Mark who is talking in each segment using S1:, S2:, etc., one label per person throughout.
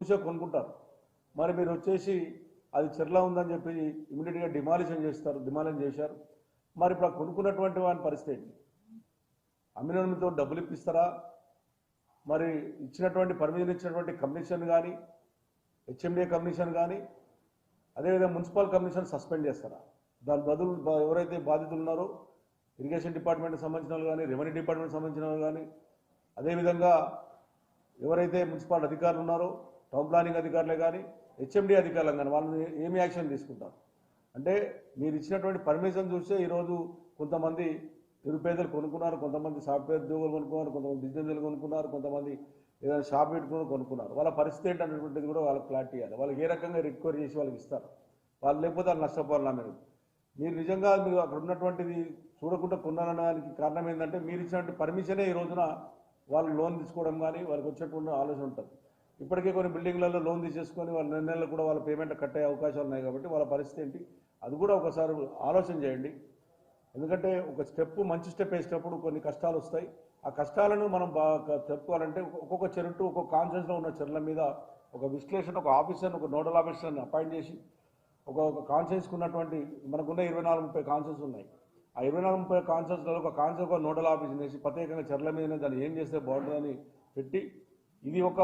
S1: కొనుక్కుంటారు. మరి మీరు వచ్చేసి అది చెర్లా ఉందని చెప్పి ఇమీడియట్గా డిమాలిషన్ చేశారు. మరి ఇప్పుడు కొనుక్కున్నటువంటి వాని పరిస్థితి ఏంటి? అమ్మినతో డబ్బులు ఇప్పిస్తారా? మరి ఇచ్చినటువంటి పర్మిషన్ ఇచ్చినటువంటి కమిషన్ కానీ, హెచ్ఎండిఏ కమిషన్ కానీ, అదేవిధంగా మున్సిపల్ కమిషన్ సస్పెండ్ చేస్తారా? దాని బదులు ఎవరైతే బాధితులు ఉన్నారో ఇరిగేషన్ డిపార్ట్మెంట్కి సంబంధించిన వాళ్ళు కానీ, రెవెన్యూ డిపార్ట్మెంట్కి సంబంధించిన వాళ్ళు కానీ, అదేవిధంగా ఎవరైతే మున్సిపల్ అధికారులు ఉన్నారో టౌన్ ప్లానింగ్ అధికారులే కానీ, హెచ్ఎండి అధికారులు కానీ వాళ్ళు ఏమి యాక్షన్ తీసుకుంటారు? అంటే మీరు ఇచ్చినటువంటి పర్మిషన్ చూస్తే ఈరోజు కొంతమంది నిరుపేదలు కొనుక్కున్నారు, కొంతమంది సాఫ్ట్వేర్ ఉద్యోగులు కొనుక్కున్నారు, కొంతమంది బిజినెస్లు కొనుక్కున్నారు, కొంతమంది ఏదైనా షాప్ పెట్టుకుని కొనుక్కున్నారు. వాళ్ళ పరిస్థితి ఏంటనేటువంటిది కూడా వాళ్ళకి క్లారిటీ ఇవ్వాలి. వాళ్ళకి ఏ రకంగా రికవరీ చేసి వాళ్ళకి ఇస్తారు? వాళ్ళు లేకపోతే వాళ్ళు నష్టపోవాలన్నా మీరు నిజంగా మీరు అక్కడ ఉన్నటువంటిది చూడకుండా కొన్నారనడానికి కారణం ఏంటంటే మీరు ఇచ్చినటువంటి పర్మిషనే ఈ రోజున వాళ్ళు లోన్ తీసుకోవడం కానీ వాళ్ళకి వచ్చేటువంటి ఆలోచన ఉంటుంది. ఇప్పటికే కొన్ని బిల్డింగ్లలో లోన్ తీసేసుకొని వాళ్ళ నెలలు కూడా వాళ్ళ పేమెంట్ కట్టే అవకాశాలు ఉన్నాయి. కాబట్టి వాళ్ళ పరిస్థితి ఏంటి అది కూడా ఒకసారి ఆలోచన చేయండి. ఎందుకంటే ఒక స్టెప్ మంచి స్టెప్ వేసేటప్పుడు కొన్ని కష్టాలు వస్తాయి. ఆ కష్టాలను మనం బాగా చెప్పుకోవాలంటే ఒక్కొక్క చెరుటు ఒక్కొక్క కాన్ఫరెన్స్లో ఉన్న చెరువుల మీద ఒక విశ్లేషణ, ఒక ఆఫీసర్ని, ఒక నోడల్ ఆఫీసర్ని అపాయింట్ చేసి ఒక కాన్ఫరెన్స్కి ఉన్నటువంటి మనకున్న 24-30 కాన్ఫరెన్స్ ఉన్నాయి. ఆ 24-30 కాన్ఫరెన్స్లలో ఒక కాన్ఫరెన్స్ ఒక నోడల్ ఆఫీస్ వేసి ప్రత్యేకంగా చెర్ల మీద దాన్ని ఏం చేస్తే బాగుంటుందని పెట్టి ఇది ఒక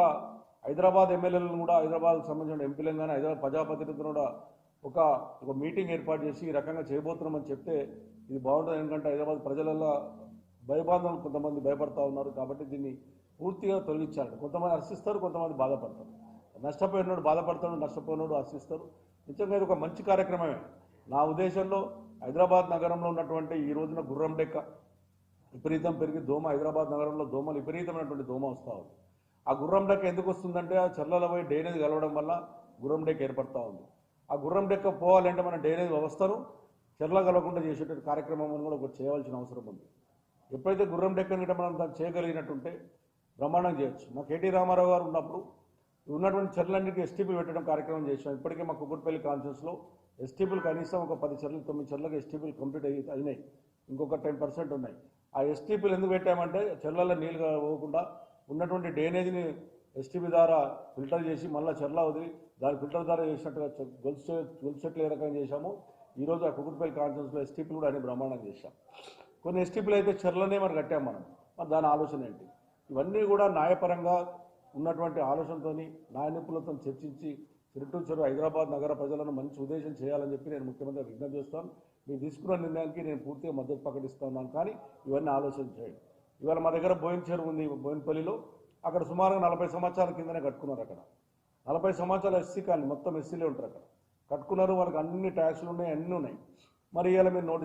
S1: హైదరాబాద్ ఎమ్మెల్యేలను కూడా హైదరాబాద్కు సంబంధించిన ఎంపీలను కానీ హైదరాబాద్ ప్రజాప్రతినిధులను కూడా ఒక మీటింగ్ ఏర్పాటు చేసి ఈ రకంగా చేయబోతున్నామని చెప్తే ఇది బాగుంటుంది. ఎందుకంటే హైదరాబాద్ ప్రజలలో భయబాంధవులు కొంతమంది భయపడతా ఉన్నారు. కాబట్టి దీన్ని పూర్తిగా తొలగించాలి. కొంతమంది హర్షిస్తారు, కొంతమంది బాధపడతారు. నష్టపోయినోడు బాధపడతాడు, నష్టపోయినోడు హర్షిస్తారు. నిజంగా ఇది ఒక మంచి కార్యక్రమమే. నా ఉద్దేశంలో హైదరాబాద్ నగరంలో ఉన్నటువంటి ఈ రోజున గుర్రం డెక్క విపరీతం పెరిగి హైదరాబాద్ నగరంలో దోమలు విపరీతమైనటువంటి దోమ వస్తూ ఉంది. ఆ గుర్రం డెక్క ఎందుకు వస్తుందంటే ఆ చెర్లలో పోయి డ్రైనేజ్ కలవడం వల్ల గుర్రం డెక్క ఏర్పడతా ఉంది. ఆ గుర్రం డెక్క పోవాలంటే మన డ్రైనేజ్ వ్యవస్థను చెర్ల కలవకుండా చేసేటువంటి కార్యక్రమం కూడా ఒకటి చేయవలసిన అవసరం ఉంది. ఎప్పుడైతే గుర్రం డెక్కని గిట్ట మనం దాన్ని చేయగలిగినట్టుంటే బ్రహ్మాండం చేయొచ్చు. మా కేటీ రామారావు గారు ఉన్నప్పుడు ఉన్నటువంటి చెర్లన్నిటికీ ఎస్టీపీలు పెట్టడం కార్యక్రమం చేసాం. ఇప్పటికే మా కుక్కట్పల్లి కాన్ఫరెన్స్లో ఎస్టీపీలు కనీసం ఒక 10 చెర్లు 9 చెర్లకు ఎస్టీపీలు కంప్లీట్ అయినాయి. ఇంకొక 10% ఉన్నాయి. ఆ ఎస్టీపీలు ఎందుకు పెట్టామంటే చెర్లలో నీళ్ళు పోకుండా ఉన్నటువంటి డ్రైనేజీని ఎస్టీపీ ద్వారా ఫిల్టర్ చేసి మళ్ళీ చెర్ల వదిలి దాని ఫిల్టర్ ద్వారా చేసినట్టుగా గొలుసు చెట్లు ఏ రకంగా చేశామో ఈరోజు ఆ కుక్కట్పల్లి కాన్ఫరెన్స్లో ఎస్టీపీలు కూడా అన్ని బ్రహ్మాండం చేశాం. కొన్ని ఎస్టీపీలు అయితే చెర్లనే మనం కట్టాం. మరి దాని ఆలోచన ఏంటి? ఇవన్నీ కూడా న్యాయపరంగా ఉన్నటువంటి ఆలోచనతో న్యాయ నిపుణులతో చర్చించి చెరువు హైదరాబాద్ నగర ప్రజలను మంచి ఉద్దేశం చేయాలని చెప్పి నేను ముఖ్యమంత్రి విజ్ఞప్తి చేస్తాను. మీరు తీసుకున్న నిర్ణయానికి నేను పూర్తిగా మద్దతు ప్రకటిస్తున్నాను. కానీ ఇవన్నీ ఆలోచన చేయండి. ఇవాళ మా దగ్గర బోయిన చెరువు ఉంది బోయినపల్లిలో. అక్కడ సుమారుగా 40 సంవత్సరాల కిందనే కట్టుకున్నారు. అక్కడ 40 సంవత్సరాల ఎస్సీ కాలనీ మొత్తం ఎస్సీలే ఉంటారు. అక్కడ కట్టుకున్నారు. వాళ్ళకి అన్ని ట్యాక్స్లు ఉన్నాయి, అన్నీ ఉన్నాయి. మరి ఇవాళ మీరు నోటీస్